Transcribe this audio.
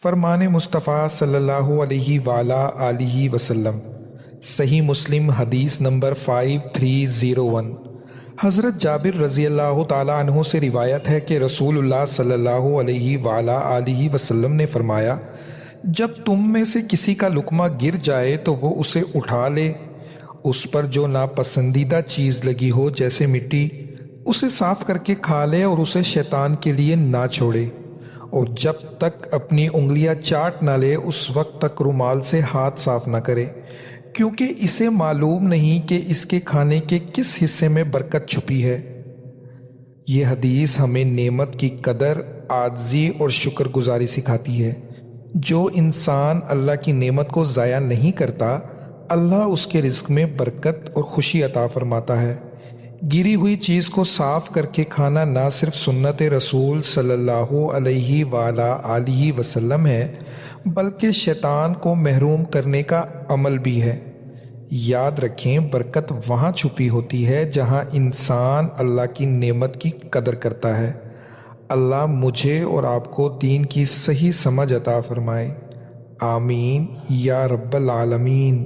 فرمان مصطفیٰ صلی اللہ علیہ وآلہ آلہ وسلم۔ صحیح مسلم حدیث نمبر 5301۔ حضرت جابر رضی اللہ تعالیٰ عنہ سے روایت ہے کہ رسول اللہ صلی اللہ علیہ وآلہ آلہ وسلم نے فرمایا، جب تم میں سے کسی کا لقمہ گر جائے تو وہ اسے اٹھا لے، اس پر جو ناپسندیدہ چیز لگی ہو جیسے مٹی، اسے صاف کر کے کھا لے اور اسے شیطان کے لیے نہ چھوڑے، اور جب تک اپنی انگلیاں چاٹ نہ لے اس وقت تک رومال سے ہاتھ صاف نہ کرے، کیونکہ اسے معلوم نہیں کہ اس کے کھانے کے کس حصے میں برکت چھپی ہے۔ یہ حدیث ہمیں نعمت کی قدر، عاجزی اور شکر گزاری سکھاتی ہے۔ جو انسان اللہ کی نعمت کو ضائع نہیں کرتا، اللہ اس کے رزق میں برکت اور خوشی عطا فرماتا ہے۔ گری ہوئی چیز کو صاف کر کے کھانا نہ صرف سنت رسول صلی اللہ علیہ وآلہ آلہ وسلم ہے، بلکہ شیطان کو محروم کرنے کا عمل بھی ہے۔ یاد رکھیں، برکت وہاں چھپی ہوتی ہے جہاں انسان اللہ کی نعمت کی قدر کرتا ہے۔ اللہ مجھے اور آپ کو دین کی صحیح سمجھ عطا فرمائے۔ آمین یا رب العالمین۔